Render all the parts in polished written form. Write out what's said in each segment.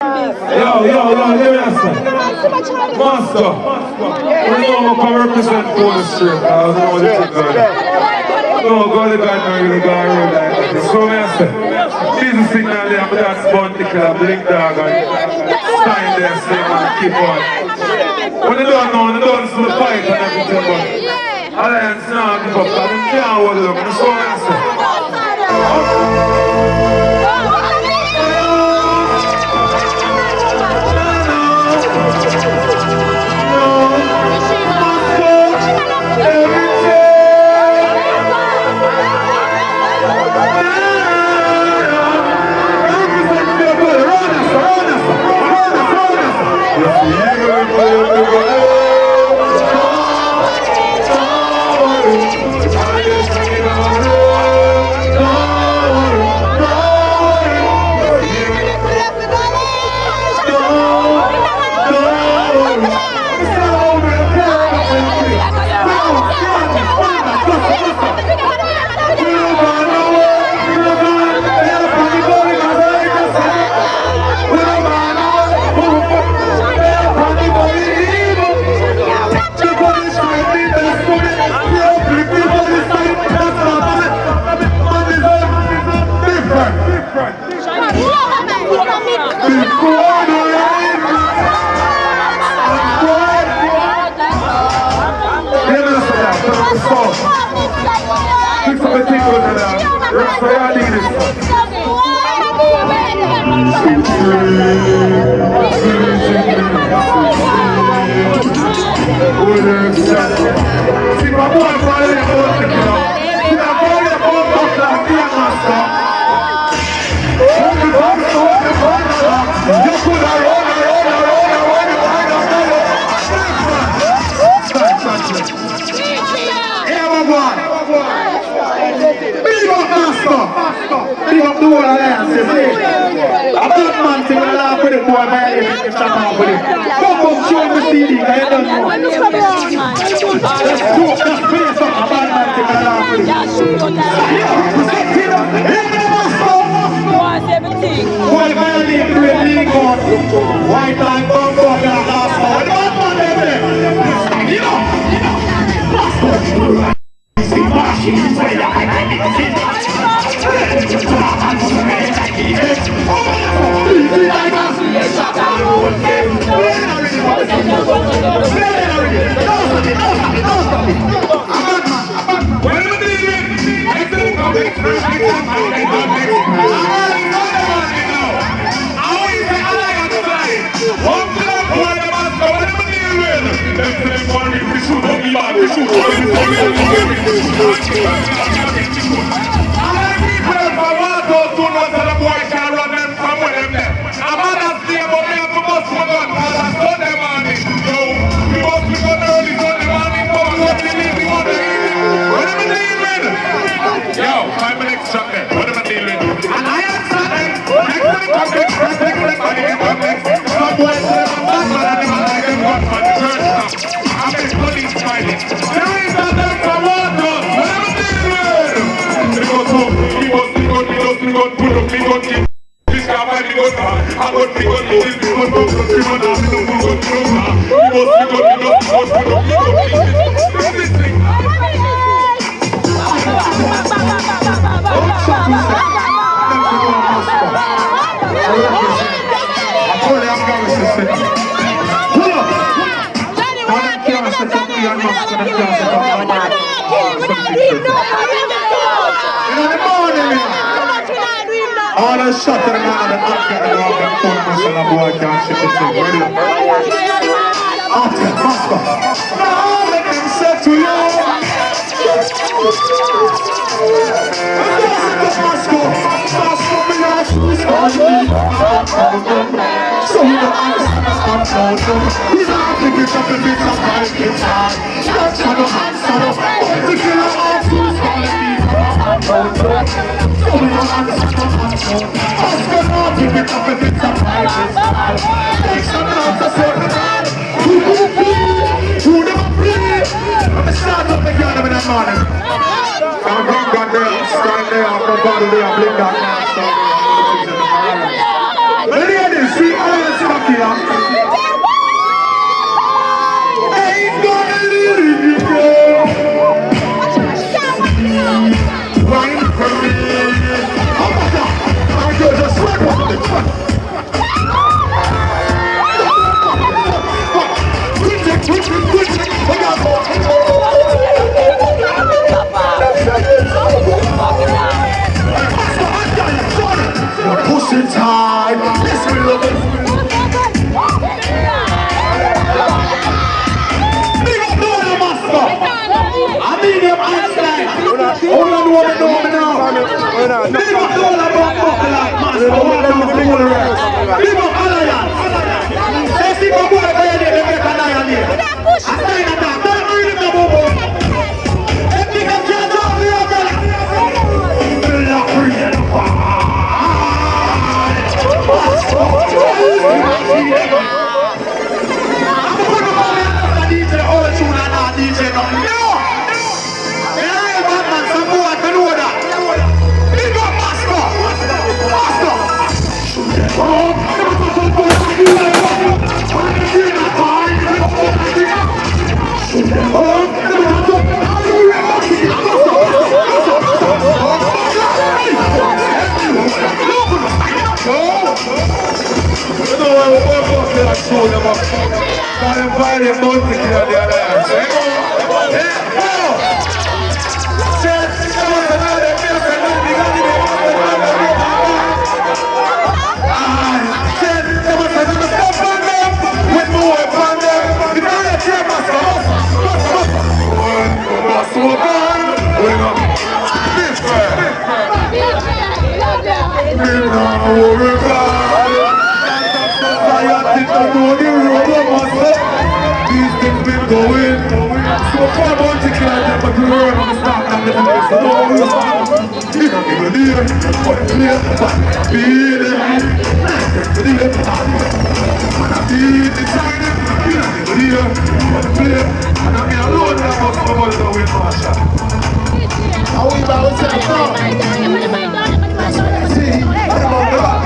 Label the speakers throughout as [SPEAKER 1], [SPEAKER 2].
[SPEAKER 1] Yo, let me ask you. Mascow. You know I'm going to represent for the street. I don't know what you think about it. No, go to the guy now, you're going to roll like that. So let me ask you. This is signal there, but that's Mavado Bling Dawg and Stein there saying and keep on. When they don't know, they don't see the fight and everything, but Alliance now give up, because they can't hold it up. So let me ask you.
[SPEAKER 2] Big up the whole alliance, you see. A big man thing will laugh with it, boy, man, if you shut off with it. Don't come show me CD, because you don't know. Let's do it, just play something, a bad man thing will laugh with it. Boy, man, leave the league on. White line, bum, bum, and last one. The bad man, baby. You know. See, machine, so you all the shot to the man and not get the wrong and focus on the boy can't ship it in. Ready? After Mascow. Now let him say to you. Mascow, me not choose on me. So you don't understand us on photo. We don't pick it up and it's a fight inside. That's how the hands are up. The killer of who's calling me on photo. So we don't understand us on photo. Mascow now pick it up and it's a fight inside. Take some out of certain man. Who never play? I'm start up again in the morning. I'm going to stand there, I'm going to Mavado Bling Dawg. Ladies, see Big up to the Mascow. I mean them Stein. Hold on, what we doing now? Big up to the Mascow. Big up Alliance. They see my boy there, they make an eye on here. I say that, don't read the bobo. They pick up your dog, the umbrella. Black real DJ no. There is one man, some boy can know that. Big up Mascow. These things been going. So far, I want to kill them, but we learn how to stop them. You don't even need it. But clear, but feel it. And I feel it inside it. You don't even need it. But clear. And I mean, I know that I must come out of the way, Masha. How we about to say no? See, what about the back?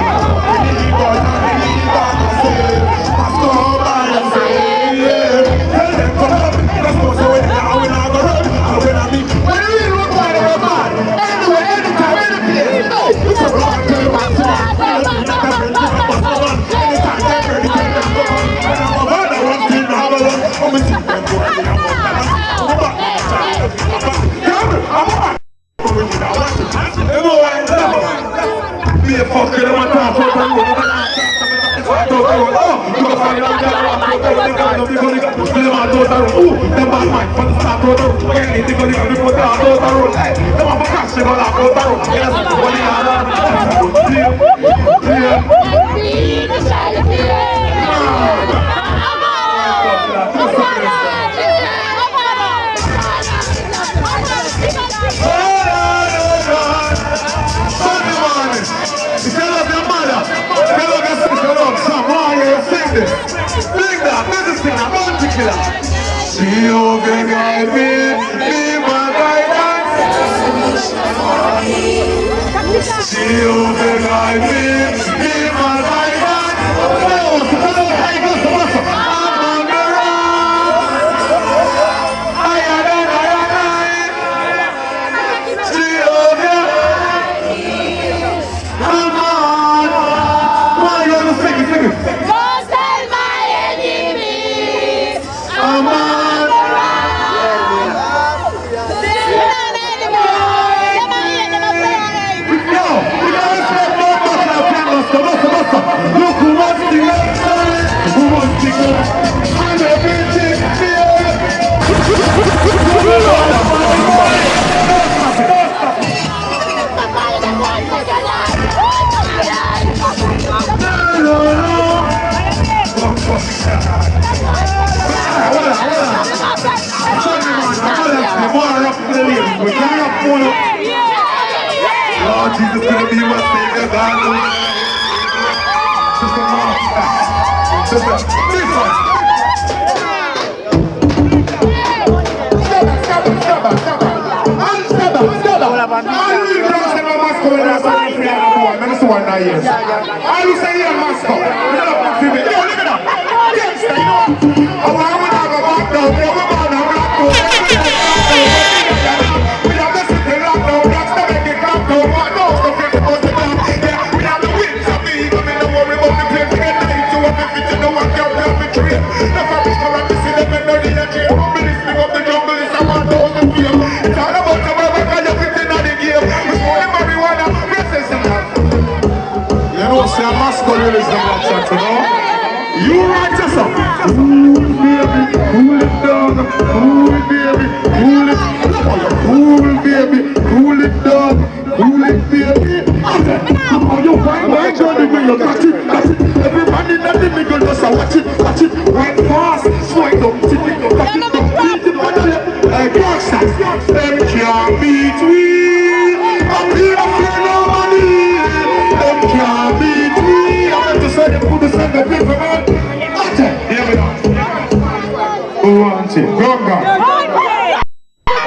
[SPEAKER 2] See you can guide me, be my guidance. See you can guide me, be my guidance. I'm on the road. See you can. Come on. Why you gonna sing it?
[SPEAKER 3] Go tell my enemies.
[SPEAKER 2] Come on. Look who wants the outside, who wants to go. I'm everything here. Lord Jesus gonna be my savior, God. I will say here, Mascow. Look at that. Yes, you know. I want to have a back down. We have the city lockdown. That's the make it come down. What knows the people was the down. Yeah, we have the wins of me. But we don't worry about the place. Get the hit to what we fit to know what you're going to treat. The fabric color, we see the melody and change. From the listening of the jungle, it's about those who feel. It's all about the way we're going to fit in the game. We're smoking marijuana. You know, say Mascow. go release the black shot, you know? You right yourself. Cool baby, cool it down. Cool baby, cool it. Cool baby, cool it down. Cool it baby. Look how you find my journey when you got it, got it. Everybody that the middle just watch it, watch it. Right fast, swipe up, tip it up, tap it up, beat it on the left. Like youngsters, them can't beat me. I'm here for nobody. Them can't beat me. I want to say them put the same people, man. Here we go. Who wants it? Go on.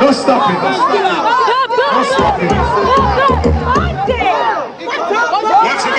[SPEAKER 2] Don't stop it. Don't stop it. Watch it.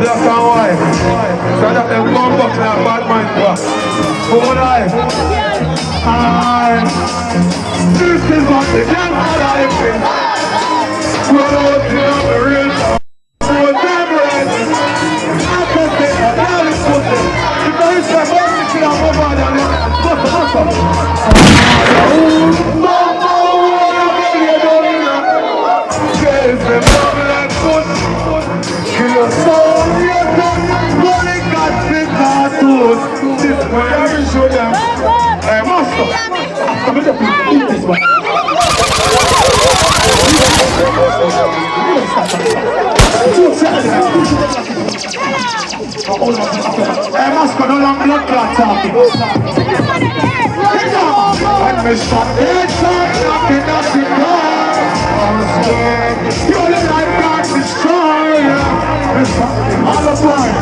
[SPEAKER 1] Black and white. So that them come back to that bad mind back. Full life. And this is what the gangster life is. We're out here on the real time. We're damn right. I can say that all is good. The very step of the kid I'm over there.
[SPEAKER 2] this one. Mascow, no long blood clot talking. When me shot dead, knocking at the door. You only like God destroy. All the boys.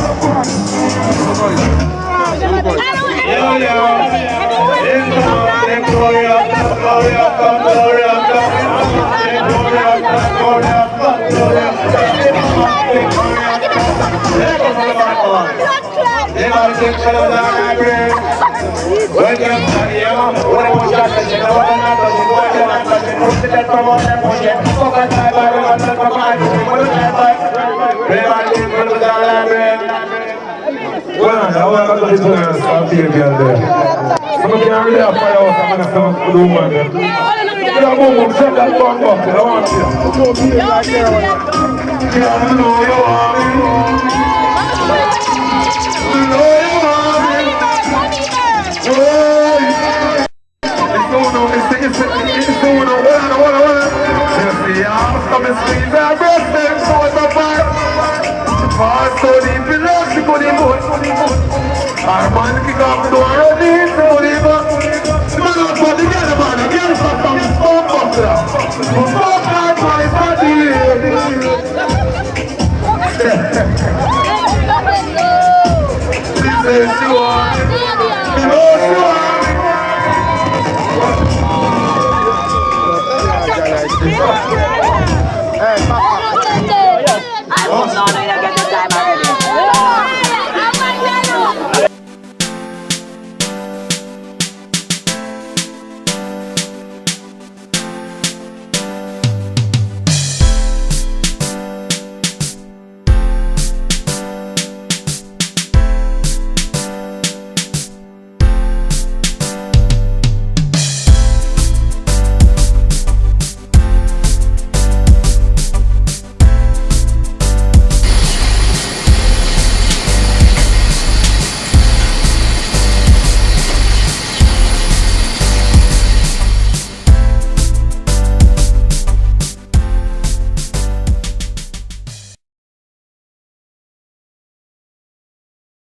[SPEAKER 1] Well, I want to do this stuff here, girl. Some of you are really a firehouse, I'm going to have to do one. Yeah, boom, set that bomb up, I want to. Yeah, I know you want me. I know you want me. It's going on, it's going on, hold on. You see, I'm coming squeeze that breath, then for the fire. So deep in love, she could emote. Our man kick off the door already.